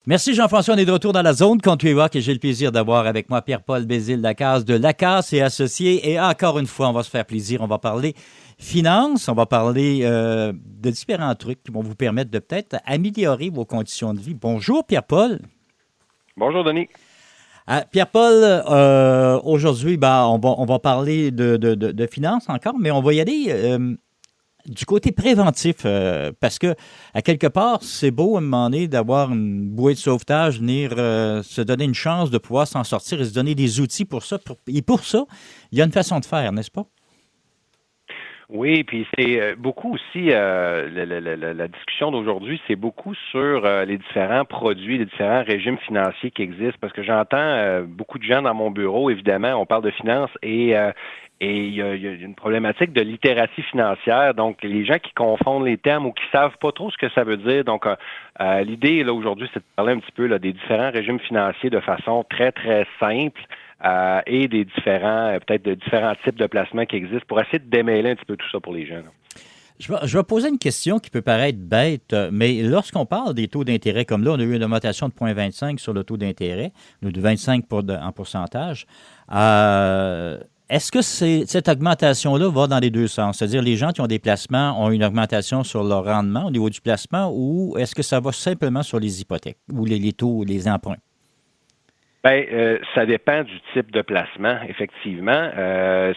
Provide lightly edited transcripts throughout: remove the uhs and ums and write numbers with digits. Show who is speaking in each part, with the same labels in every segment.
Speaker 1: Merci Jean-François, on est de retour dans la zone Country Rock et j'ai le plaisir d'avoir avec moi Pierre-Paul Bézile-Lacasse de Lacasse et Associés. Et encore une fois, on va se faire plaisir, on va parler finances, on va parler de différents trucs qui vont vous permettre de peut-être améliorer vos conditions de vie. Bonjour Pierre-Paul.
Speaker 2: Bonjour Denis.
Speaker 1: Pierre-Paul, aujourd'hui, on va parler de finances encore, mais on va y aller du côté préventif, parce que, à quelque part, c'est beau à un moment donné d'avoir une bouée de sauvetage, venir se donner une chance de pouvoir s'en sortir et se donner des outils pour ça. Et pour ça, il y a une façon de faire, n'est-ce pas?
Speaker 2: Oui, puis c'est beaucoup aussi, la discussion d'aujourd'hui, c'est beaucoup sur les différents produits, les différents régimes financiers qui existent, parce que j'entends beaucoup de gens dans mon bureau, évidemment, on parle de finances et il y a une problématique de littératie financière. Donc, les gens qui confondent les termes ou qui savent pas trop ce que ça veut dire. Donc, l'idée là aujourd'hui, c'est de parler un petit peu là, des différents régimes financiers de façon très, très simple. Et des différents, peut-être de différents types de placements qui existent pour essayer de démêler un petit peu tout ça pour les gens.
Speaker 1: Je vais poser une question qui peut paraître bête, mais lorsqu'on parle des taux d'intérêt, comme là, on a eu une augmentation de 0,25 sur le taux d'intérêt, de 25 en pourcentage. Est-ce que cette augmentation-là va dans les deux sens? C'est-à-dire les gens qui ont des placements ont une augmentation sur leur rendement au niveau du placement ou est-ce que ça va simplement sur les hypothèques ou les taux, les emprunts?
Speaker 2: Bien, ça dépend du type de placement, effectivement.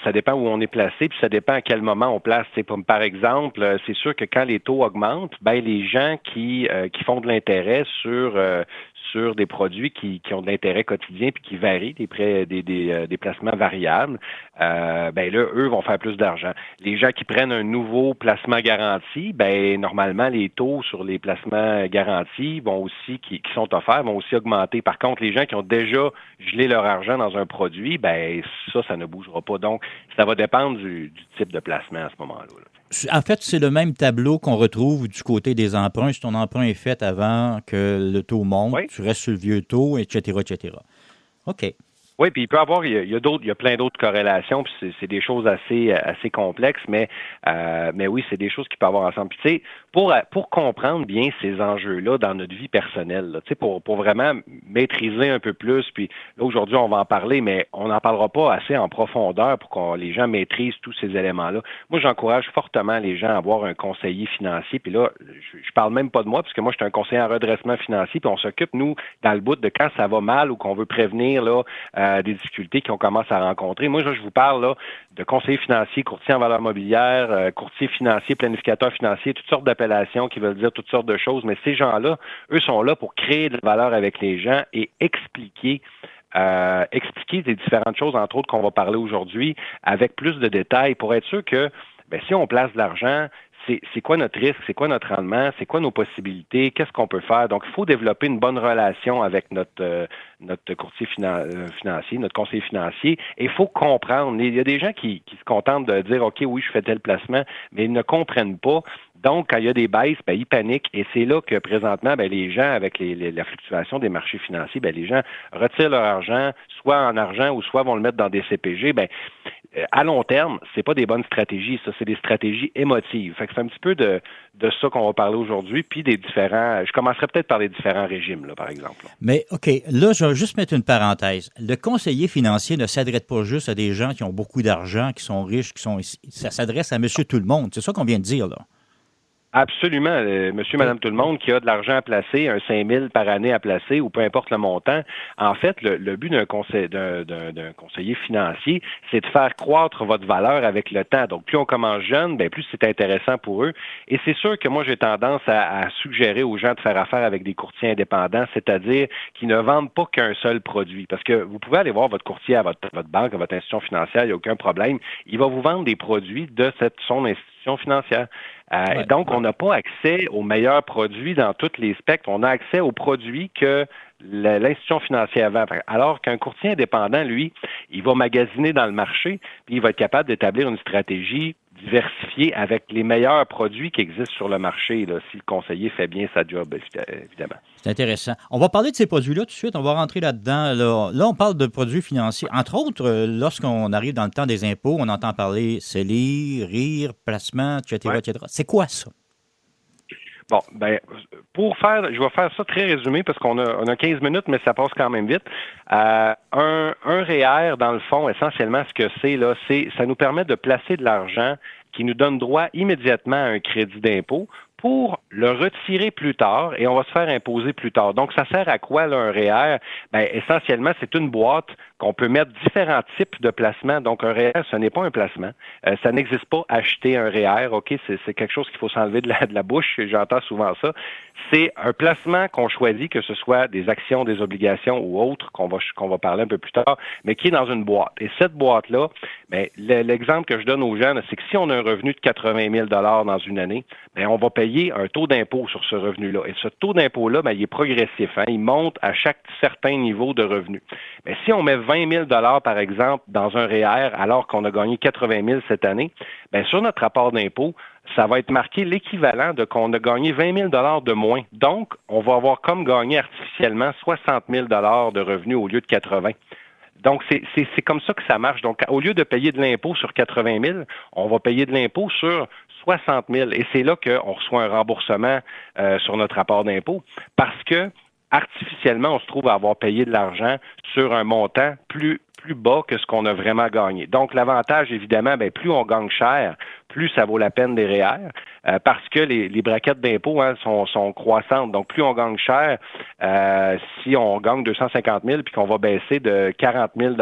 Speaker 2: Ça dépend où on est placé, puis ça dépend à quel moment on place. Par exemple, c'est sûr que quand les taux augmentent, ben les gens qui font de l'intérêt sur des produits qui ont de l'intérêt quotidien puis qui varient, des placements variables, ben là, eux vont faire plus d'argent. Les gens qui prennent un nouveau placement garanti, ben normalement, les taux sur les placements garantis vont aussi, qui sont offerts, vont aussi augmenter. Par contre, les gens qui ont déjà gelé leur argent dans un produit, ben ça ne bougera pas. Donc, ça va dépendre du type de placement à ce moment-là.
Speaker 1: En fait, c'est le même tableau qu'on retrouve du côté des emprunts. Si ton emprunt est fait avant que le taux monte,
Speaker 2: Oui.
Speaker 1: tu restes sur le vieux taux, etc., etc. OK.
Speaker 2: Oui, puis il y a plein d'autres corrélations, puis c'est des choses assez complexes, mais oui, c'est des choses qui peuvent avoir ensemble. Puis tu sais, pour comprendre bien ces enjeux-là dans notre vie personnelle, tu sais, pour vraiment maîtriser un peu plus, puis là aujourd'hui on va en parler, mais on n'en parlera pas assez en profondeur pour que les gens maîtrisent tous ces éléments-là. Moi, j'encourage fortement les gens à avoir un conseiller financier, puis là, je parle même pas de moi, parce que moi, je suis un conseiller en redressement financier, puis on s'occupe, nous, dans le bout de quand ça va mal ou qu'on veut prévenir là. Des difficultés qu'on commence à rencontrer. Moi, je vous parle là, de conseiller financier, courtier en valeur mobilière, courtier financier, planificateur financier, toutes sortes d'appellations qui veulent dire toutes sortes de choses, mais ces gens-là, eux sont là pour créer de la valeur avec les gens et expliquer des différentes choses, entre autres, qu'on va parler aujourd'hui, avec plus de détails pour être sûr que si on place de l'argent, c'est quoi notre risque, c'est quoi notre rendement, c'est quoi nos possibilités, qu'est-ce qu'on peut faire. Donc, il faut développer une bonne relation avec notre courtier financier, notre conseiller financier. Et il faut comprendre. Il y a des gens qui se contentent de dire, OK, oui, je fais tel placement, mais ils ne comprennent pas. Donc, quand il y a des baisses, ils paniquent. Et c'est là que, présentement, les gens, avec la fluctuation des marchés financiers, les gens retirent leur argent, soit en argent ou soit vont le mettre dans des CPG. À long terme, c'est pas des bonnes stratégies. Ça, c'est des stratégies émotives. Fait que c'est un petit peu de ça qu'on va parler aujourd'hui, puis des différents... Je commencerai peut-être par les différents régimes, là, par exemple.
Speaker 1: Mais, OK, là, je vais juste mettre une parenthèse. Le conseiller financier ne s'adresse pas juste à des gens qui ont beaucoup d'argent, qui sont riches, ça s'adresse à monsieur tout le monde. C'est ça qu'on vient de dire, là.
Speaker 2: Absolument. Monsieur, madame, tout le monde qui a de l'argent à placer, un 5 000 par année à placer ou peu importe le montant. En fait, le but d'un conseiller financier, c'est de faire croître votre valeur avec le temps. Donc, plus on commence jeune, plus c'est intéressant pour eux. Et c'est sûr que moi, j'ai tendance à suggérer aux gens de faire affaire avec des courtiers indépendants, c'est-à-dire qui ne vendent pas qu'un seul produit. Parce que vous pouvez aller voir votre courtier à votre banque, à votre institution financière, il n'y a aucun problème. Il va vous vendre des produits de son institution financière.
Speaker 1: Ouais.
Speaker 2: Donc, on n'a pas accès aux meilleurs produits dans tous les spectres. On a accès aux produits que l'institution financière vend. Alors qu'un courtier indépendant, lui, il va magasiner dans le marché, puis il va être capable d'établir une stratégie diversifiée avec les meilleurs produits qui existent sur le marché, là, si le conseiller fait bien sa job, évidemment.
Speaker 1: C'est intéressant. On va parler de ces produits-là tout de suite. On va rentrer là-dedans. Là, on parle de produits financiers. Entre autres, lorsqu'on arrive dans le temps des impôts, on entend parler CELI, RIR, placement, etc.,
Speaker 2: Ouais.
Speaker 1: etc. C'est quoi ça?
Speaker 2: Bon, ben, je vais faire ça très résumé parce qu'on a 15 minutes, mais ça passe quand même vite. Un REER, dans le fond, essentiellement, ce que c'est, là, ça nous permet de placer de l'argent qui nous donne droit immédiatement à un crédit d'impôt pour le retirer plus tard et on va se faire imposer plus tard. Donc, ça sert à quoi, là, un REER? Ben, essentiellement, c'est une boîte qu'on peut mettre différents types de placements. Donc, un REER, ce n'est pas un placement. Ça n'existe pas acheter un REER, OK? C'est quelque chose qu'il faut s'enlever de la bouche, j'entends souvent ça. C'est un placement qu'on choisit, que ce soit des actions, des obligations ou autres, qu'on va parler un peu plus tard, mais qui est dans une boîte. Et cette boîte-là, ben, l'exemple que je donne aux gens, c'est que si on a un revenu de 80 000 dans une année, ben, on va payer un taux d'impôt sur ce revenu-là. Et ce taux d'impôt-là, ben, il est progressif. Hein? Il monte à chaque certain niveau de revenu. Mais si on met 20 000 par exemple, dans un REER, alors qu'on a gagné 80 000 cette année, ben, sur notre rapport d'impôt, ça va être marqué l'équivalent de qu'on a gagné 20 000 de moins. Donc, on va avoir comme gagné artificiellement 60 000 de revenus au lieu de 80. Donc, c'est comme ça que ça marche. Donc, au lieu de payer de l'impôt sur 80 000, on va payer de l'impôt sur 60 000. Et c'est là qu'on reçoit un remboursement sur notre rapport d'impôt parce que artificiellement, on se trouve à avoir payé de l'argent sur un montant plus bas que ce qu'on a vraiment gagné. Donc, l'avantage, évidemment, bien, plus on gagne cher, plus ça vaut la peine des REER, parce que les braquettes d'impôt sont croissantes. Donc, plus on gagne cher, si on gagne 250 000 puis qu'on va baisser de 40 000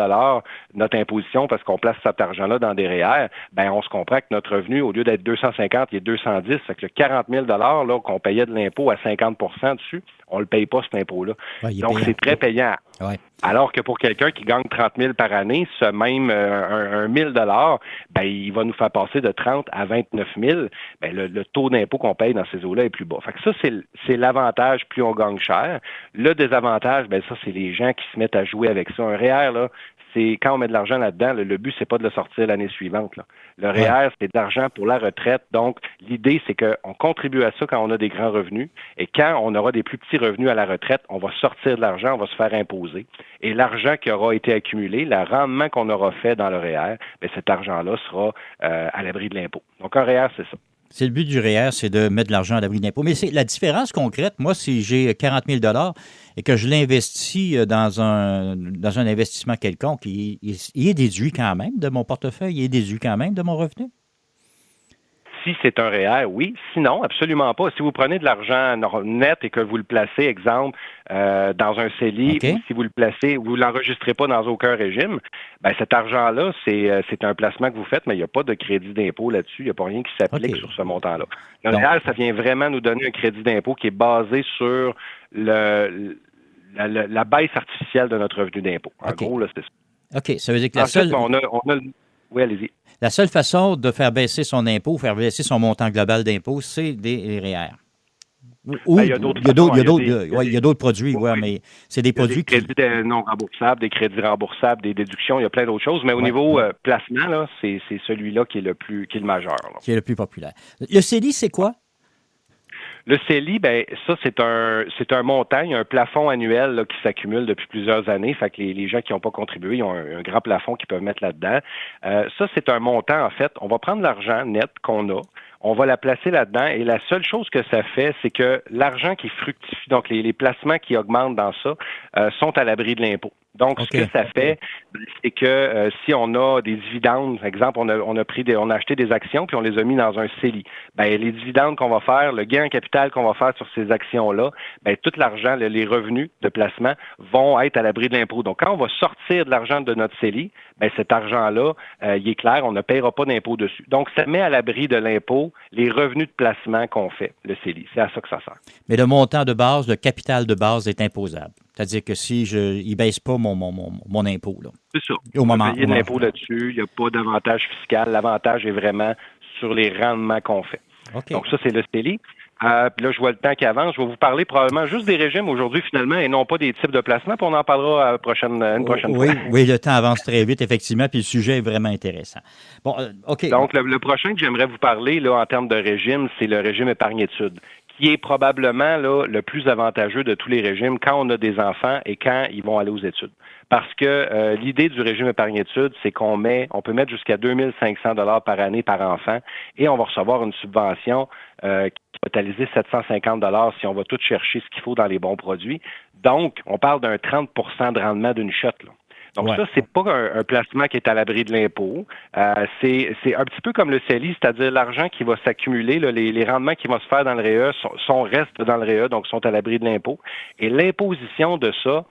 Speaker 2: notre imposition parce qu'on place cet argent-là dans des REER, ben on se comprend que notre revenu, au lieu d'être 250, il est 210. Fait que le 40 000 là, qu'on payait de l'impôt à 50 dessus, on ne le paye pas, cet impôt-là.
Speaker 1: Ouais,
Speaker 2: donc, c'est très payant.
Speaker 1: Ouais.
Speaker 2: Alors que pour quelqu'un qui gagne 30 000 par année, ce même un 1 000 ben, il va nous faire passer de 30 à 29 000. Ben, le taux d'impôt qu'on paye dans ces eaux-là est plus bas. Fait que ça, c'est l'avantage, plus on gagne cher. Le désavantage, ben ça, c'est les gens qui se mettent à jouer avec ça. Un REER, là, c'est quand on met de l'argent là-dedans, le but, c'est pas de le sortir l'année suivante. Là. Le REER, c'est de l'argent pour la retraite. Donc, l'idée, c'est qu'on contribue à ça quand on a des grands revenus. Et quand on aura des plus petits revenus à la retraite, on va sortir de l'argent, on va se faire imposer. Et l'argent qui aura été accumulé, le rendement qu'on aura fait dans le REER, bien, cet argent-là sera à l'abri de l'impôt. Donc, un REER, c'est ça.
Speaker 1: C'est le but du REER, c'est de mettre de l'argent à l'abri d'impôt. Mais c'est la différence concrète. Moi, si j'ai 40 000 et que je l'investis dans un investissement quelconque, il est déduit quand même de mon portefeuille, il est déduit quand même de mon revenu?
Speaker 2: Si c'est un REER, oui. Sinon, absolument pas. Si vous prenez de l'argent net et que vous le placez, exemple, dans un CELI,
Speaker 1: Okay.
Speaker 2: ou si vous le placez, vous ne l'enregistrez pas dans aucun régime, ben cet argent-là, c'est un placement que vous faites, mais il n'y a pas de crédit d'impôt là-dessus. Il n'y a pas rien qui s'applique sur ce montant-là. Le REER, ça vient vraiment nous donner un crédit d'impôt qui est basé sur la baisse artificielle de notre revenu d'impôt. En gros, là, c'est ça.
Speaker 1: OK. Ça veut dire que
Speaker 2: Ensuite, oui, allez-y.
Speaker 1: La seule façon de faire baisser son impôt, faire baisser son montant global d'impôt, c'est des REER.
Speaker 2: Il y a
Speaker 1: d'autres produits, oui, mais c'est des produits
Speaker 2: qui... Des crédits non remboursables, des crédits remboursables, des déductions, il y a plein d'autres choses, mais au niveau placement, là, c'est celui-là qui est le majeur. Là.
Speaker 1: Qui est le plus populaire. Le CELI, c'est quoi?
Speaker 2: Le CELI, ben ça, c'est un montant, il y a un plafond annuel là, qui s'accumule depuis plusieurs années. Fait que les gens qui n'ont pas contribué, ils ont un grand plafond qu'ils peuvent mettre là-dedans. Ça, c'est un montant, en fait. On va prendre l'argent net qu'on a. On va la placer là-dedans et la seule chose que ça fait, c'est que l'argent qui fructifie, donc les placements qui augmentent dans ça, sont à l'abri de l'impôt. Donc, ce que ça fait, c'est que si on a des dividendes, par exemple, on a acheté des actions puis on les a mis dans un CELI. Ben, les dividendes qu'on va faire, le gain en capital qu'on va faire sur ces actions-là, ben, tout l'argent, les revenus de placement vont être à l'abri de l'impôt. Donc, quand on va sortir de l'argent de notre CELI, ben, cet argent-là, il est clair, on ne paiera pas d'impôt dessus. Donc, ça met à l'abri de l'impôt les revenus de placement qu'on fait, le CELI. C'est à ça que ça sert.
Speaker 1: Mais le montant de base, le capital de base est imposable. C'est-à-dire que si il ne baisse pas mon impôt. Là.
Speaker 2: C'est ça. On va payer de l'impôt là-dessus. Il n'y a pas d'avantage fiscal. L'avantage est vraiment sur les rendements qu'on fait.
Speaker 1: Okay.
Speaker 2: Donc, ça, c'est le CELI. Puis là, je vois le temps qui avance. Je vais vous parler probablement juste des régimes aujourd'hui, finalement, et non pas des types de placements. Puis on en parlera une prochaine fois.
Speaker 1: Oui, le temps avance très vite, effectivement, puis le sujet est vraiment intéressant. Bon, OK.
Speaker 2: Donc, le prochain que j'aimerais vous parler, là, en termes de régime, c'est le régime épargne-études, qui est probablement là, le plus avantageux de tous les régimes quand on a des enfants et quand ils vont aller aux études. Parce que l'idée du régime épargne-études, c'est on peut mettre jusqu'à 2 500 $ par année par enfant et on va recevoir une subvention qui va totaliser 750 $ si on va tout chercher ce qu'il faut dans les bons produits. Donc, on parle d'un 30 % de rendement d'une shot, là. Donc ça, c'est pas un placement qui est à l'abri de l'impôt. C'est un petit peu comme le CELI, c'est-à-dire l'argent qui va s'accumuler, là, les rendements qui vont se faire dans le REA restent dans le REA, donc sont à l'abri de l'impôt. Et l'imposition de ça,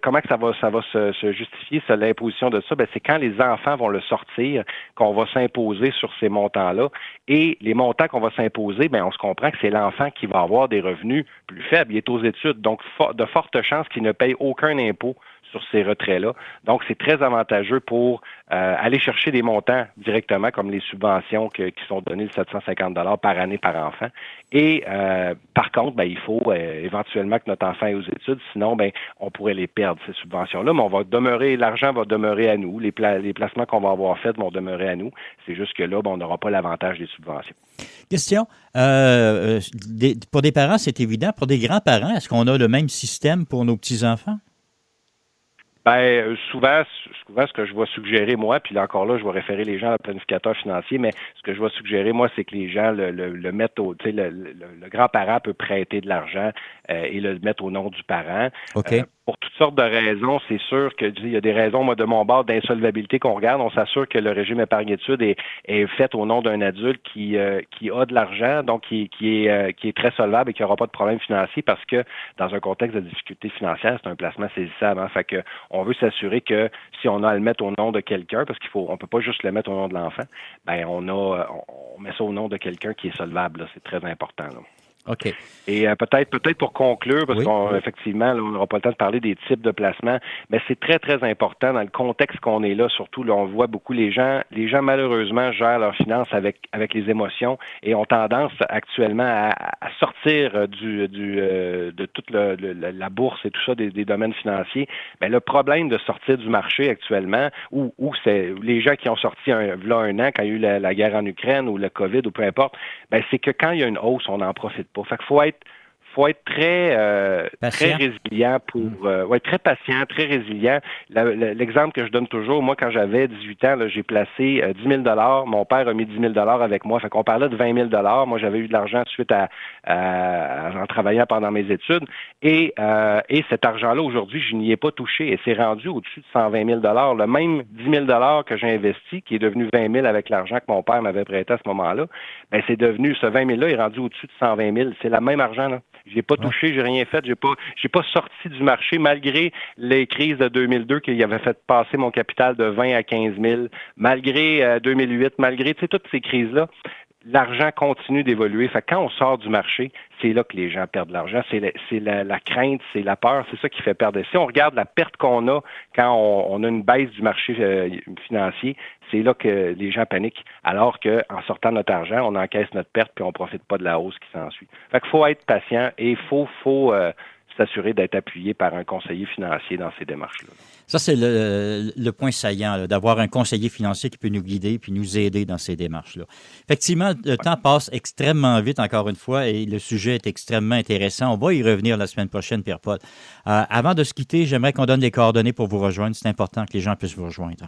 Speaker 2: comment que ça va se justifier, ça, l'imposition de ça? Ben, c'est quand les enfants vont le sortir qu'on va s'imposer sur ces montants-là. Et les montants qu'on va s'imposer, ben, on se comprend que c'est l'enfant qui va avoir des revenus plus faibles. Il est aux études, donc de fortes chances qu'il ne paye aucun impôt sur ces retraits-là. Donc, c'est très avantageux pour aller chercher des montants directement, comme les subventions qui sont données de 750 $ par année par enfant. Et par contre, ben, il faut éventuellement que notre enfant ait aux études, sinon, ben, on pourrait les perdre, ces subventions-là, mais l'argent va demeurer à nous. Les placements qu'on va avoir faits vont demeurer à nous. C'est juste que là, ben, on n'aura pas l'avantage des subventions.
Speaker 1: Question. Pour des parents, c'est évident. Pour des grands-parents, est-ce qu'on a le même système pour nos petits-enfants?
Speaker 2: Ben, souvent, ce que je vais suggérer, moi, puis là encore là, je vais référer les gens à un planificateur financier, mais ce que je vais suggérer, moi, c'est que les gens le mettent tu sais, le grand-parent peut prêter de l'argent et le mettre au nom du parent.
Speaker 1: OK.
Speaker 2: Pour toutes sortes de raisons, c'est sûr que il y a des raisons, moi, de mon bord d'insolvabilité qu'on regarde. On s'assure que le régime épargne-études est fait au nom d'un adulte qui a de l'argent, donc qui est très solvable et qui n'aura pas de problème financier parce que dans un contexte de difficulté financière, c'est un placement saisissable. Hein? Fait que on veut s'assurer que si on a à le mettre au nom de quelqu'un, parce on peut pas juste le mettre au nom de l'enfant, ben on met ça au nom de quelqu'un qui est solvable. Là. C'est très important. Là.
Speaker 1: OK.
Speaker 2: Et peut-être pour conclure, parce qu'effectivement, on n'aura pas le temps de parler des types de placements, mais c'est très, très important dans le contexte qu'on est là. Surtout, là, on voit beaucoup les gens malheureusement gèrent leurs finances avec les émotions et ont tendance actuellement à sortir de toute la bourse et tout ça, des domaines financiers. Mais le problème de sortir du marché actuellement, où c'est les gens qui ont sorti là un an, quand il y a eu la guerre en Ukraine ou le COVID ou peu importe, ben c'est que quand il y a une hausse, on n'en profite pas. Fait qu'il faut être très résilient très patient, très résilient. L'exemple que je donne toujours, moi, quand j'avais 18 ans, là, j'ai placé 10 000 $. Mon père a mis 10 000 $ avec moi. Fait qu'on parlait de 20 000 $. Moi, j'avais eu de l'argent suite en travaillant pendant mes études. Et cet argent-là, aujourd'hui, je n'y ai pas touché. Et c'est rendu au-dessus de 120 000 $. Le même 10 000 $ que j'ai investi, qui est devenu 20 000 avec l'argent que mon père m'avait prêté à ce moment-là, ben c'est devenu, ce 20 000 $-là est rendu au-dessus de 120 000. C'est le même argent, là. J'ai pas touché, j'ai rien fait, j'ai pas sorti du marché malgré les crises de 2002 qui avaient fait passer mon capital de 20 à 15 000, malgré 2008, malgré toutes ces crises-là. L'argent continue d'évoluer. Fait que quand on sort du marché, c'est là que les gens perdent de l'argent. C'est la crainte, c'est la peur, c'est ça qui fait perdre. Si on regarde la perte qu'on a quand on a une baisse du marché financier, c'est là que les gens paniquent. Alors qu'en sortant notre argent, on encaisse notre perte puis on profite pas de la hausse qui s'ensuit. Fait qu'il faut être patient et il faut s'assurer d'être appuyé par un conseiller financier dans ces démarches-là.
Speaker 1: Ça, c'est le point saillant, là, d'avoir un conseiller financier qui peut nous guider puis nous aider dans ces démarches-là. Effectivement, le temps passe extrêmement vite, encore une fois, et le sujet est extrêmement intéressant. On va y revenir la semaine prochaine, Pierre-Paul. Avant de se quitter, j'aimerais qu'on donne les coordonnées pour vous rejoindre. C'est important que les gens puissent vous rejoindre.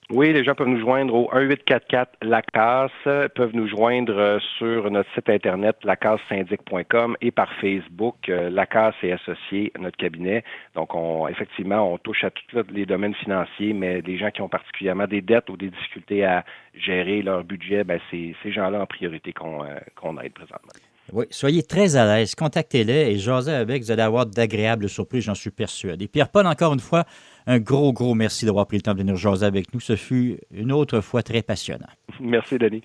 Speaker 2: Oui, les gens peuvent nous joindre au 1-844-LACASSE, peuvent nous joindre sur notre site internet lacassesyndic.com et par Facebook, Lacasse et Associés, notre cabinet. Donc, effectivement, on touche à tous les domaines financiers, mais les gens qui ont particulièrement des dettes ou des difficultés à gérer leur budget, ben c'est ces gens-là en priorité qu'on aide présentement.
Speaker 1: Oui, soyez très à l'aise, contactez-les et jasez avec, vous allez avoir d'agréables surprises, j'en suis persuadé. Pierre-Paul, encore une fois, un gros merci d'avoir pris le temps de venir jaser avec nous. Ce fut une autre fois très passionnant.
Speaker 2: Merci, Denis.